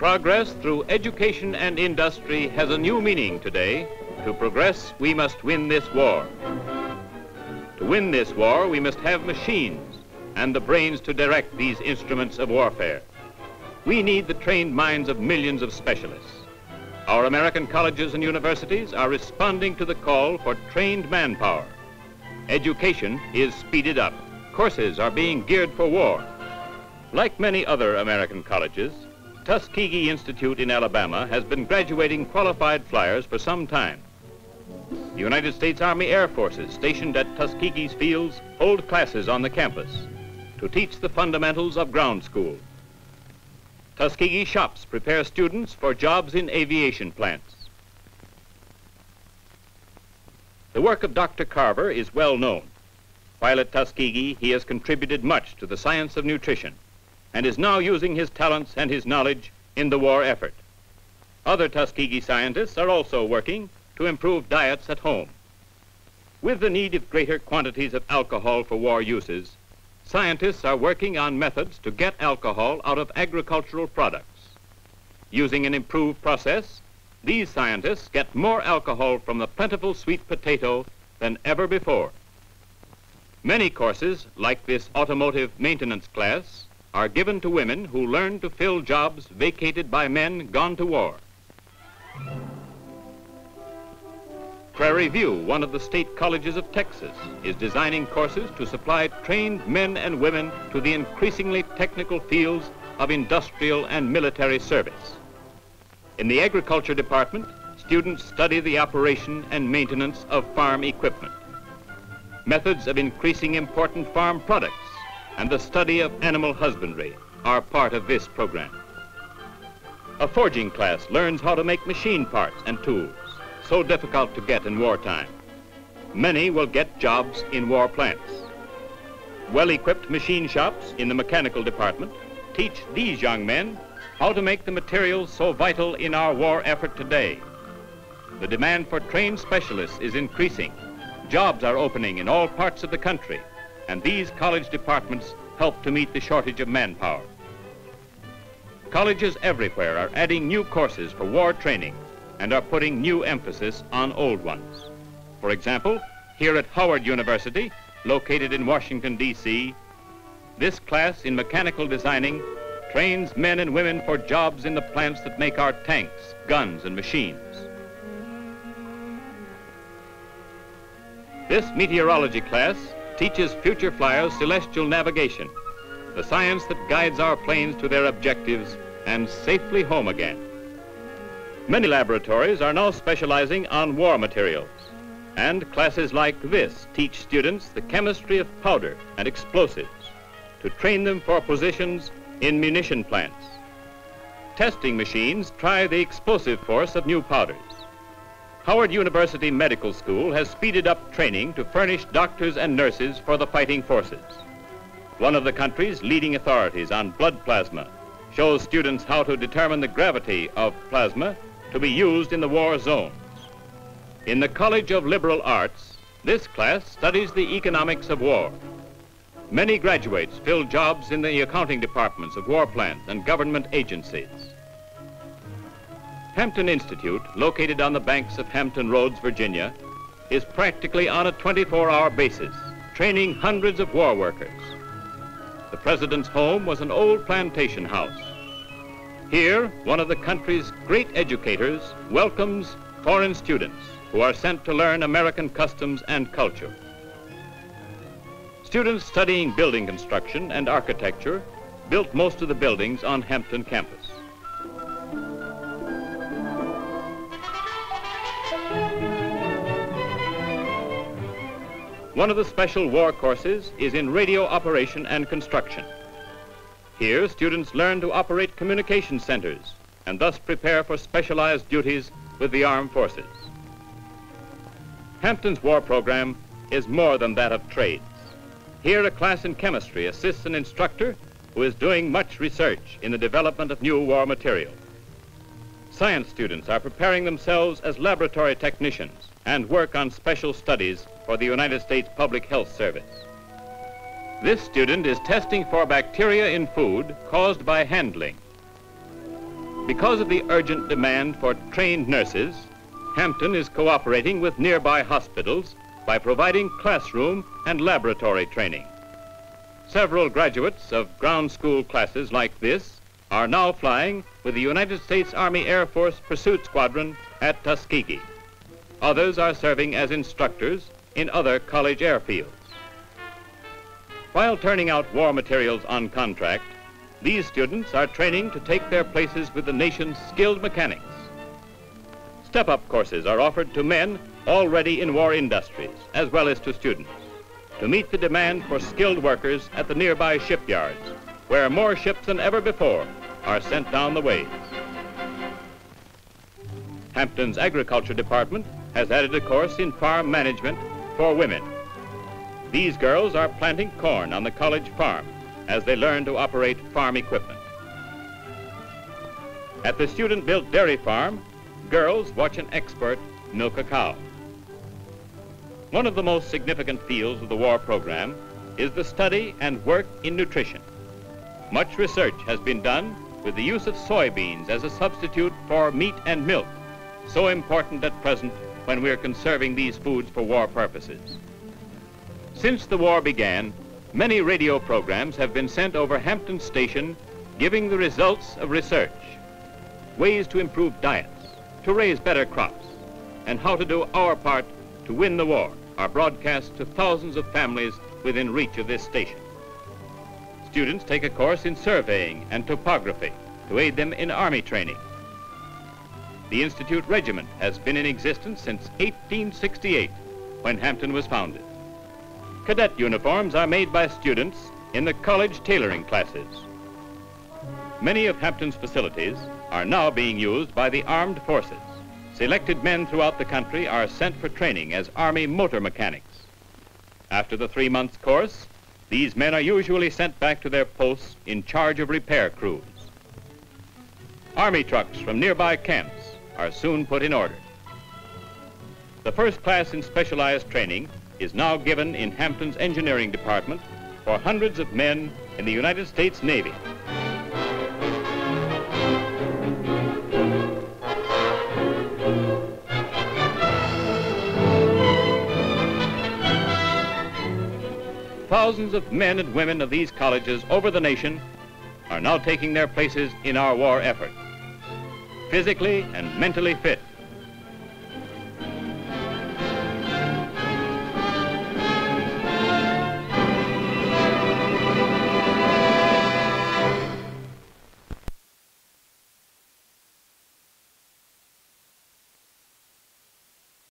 Progress through education and industry has a new meaning today. To progress, we must win this war. To win this war, we must have machines and the brains to direct these instruments of warfare. We need the trained minds of millions of specialists. Our American colleges and universities are responding to the call for trained manpower. Education is speeded up. Courses are being geared for war. Like many other American colleges, Tuskegee Institute in Alabama has been graduating qualified flyers for some time. The United States Army Air Forces stationed at Tuskegee's fields hold classes on the campus to teach the fundamentals of ground school. Tuskegee shops prepare students for jobs in aviation plants. The work of Dr. Carver is well known. While at Tuskegee, he has contributed much to the science of nutrition and is now using his talents and his knowledge in the war effort. Other Tuskegee scientists are also working to improve diets at home. With the need of greater quantities of alcohol for war uses, scientists are working on methods to get alcohol out of agricultural products. Using an improved process, these scientists get more alcohol from the plentiful sweet potato than ever before. Many courses, like this automotive maintenance class, are given to women who learn to fill jobs vacated by men gone to war. Prairie View, one of the state colleges of Texas, is designing courses to supply trained men and women to the increasingly technical fields of industrial and military service. In the agriculture department, students study the operation and maintenance of farm equipment, methods of increasing important farm products, and the study of animal husbandry are part of this program. A forging class learns how to make machine parts and tools, so difficult to get in wartime. Many will get jobs in war plants. Well-equipped machine shops in the mechanical department teach these young men how to make the materials so vital in our war effort today. The demand for trained specialists is increasing. Jobs are opening in all parts of the country, and these college departments help to meet the shortage of manpower. Colleges everywhere are adding new courses for war training and are putting new emphasis on old ones. For example, here at Howard University, located in Washington, D.C., this class in mechanical designing trains men and women for jobs in the plants that make our tanks, guns, and machines. This meteorology class teaches future flyers celestial navigation, the science that guides our planes to their objectives and safely home again. Many laboratories are now specializing on war materials, and classes like this teach students the chemistry of powder and explosives to train them for positions in munition plants. Testing machines try the explosive force of new powders. Howard University Medical School has speeded up training to furnish doctors and nurses for the fighting forces. One of the country's leading authorities on blood plasma shows students how to determine the gravity of plasma to be used in the war zones. In the College of Liberal Arts, this class studies the economics of war. Many graduates fill jobs in the accounting departments of war plants and government agencies. Hampton Institute, located on the banks of Hampton Roads, Virginia, is practically on a 24-hour basis, training hundreds of war workers. The president's home was an old plantation house. Here, one of the country's great educators welcomes foreign students who are sent to learn American customs and culture. Students studying building construction and architecture built most of the buildings on Hampton Campus. One of the special war courses is in radio operation and construction. Here, students learn to operate communication centers and thus prepare for specialized duties with the armed forces. Hampton's war program is more than that of trades. Here, a class in chemistry assists an instructor who is doing much research in the development of new war material. Science students are preparing themselves as laboratory technicians and work on special studies for the United States Public Health Service. This student is testing for bacteria in food caused by handling. Because of the urgent demand for trained nurses, Hampton is cooperating with nearby hospitals by providing classroom and laboratory training. Several graduates of ground school classes like this are now flying with the United States Army Air Force Pursuit Squadron at Tuskegee. Others are serving as instructors in other college airfields. While turning out war materials on contract, these students are training to take their places with the nation's skilled mechanics. Step-up courses are offered to men already in war industries, as well as to students, to meet the demand for skilled workers at the nearby shipyards, where more ships than ever before are sent down the ways. Hampton's Agriculture Department has added a course in farm management for women. These girls are planting corn on the college farm as they learn to operate farm equipment. At the student-built dairy farm, girls watch an expert milk a cow. One of the most significant fields of the war program is the study and work in nutrition. Much research has been done with the use of soybeans as a substitute for meat and milk, so important at present when we are conserving these foods for war purposes. Since the war began, many radio programs have been sent over Hampton Station giving the results of research, ways to improve diets, to raise better crops, and how to do our part to win the war are broadcast to thousands of families within reach of this station. Students take a course in surveying and topography to aid them in Army training. The Institute regiment has been in existence since 1868, when Hampton was founded. Cadet uniforms are made by students in the college tailoring classes. Many of Hampton's facilities are now being used by the armed forces. Selected men throughout the country are sent for training as Army motor mechanics. After the 3-month course, these men are usually sent back to their posts in charge of repair crews. Army trucks from nearby camps are soon put in order. The first class in specialized training is now given in Hampton's engineering department for hundreds of men in the United States Navy. Thousands of men and women of these colleges over the nation are now taking their places in our war effort, physically and mentally fit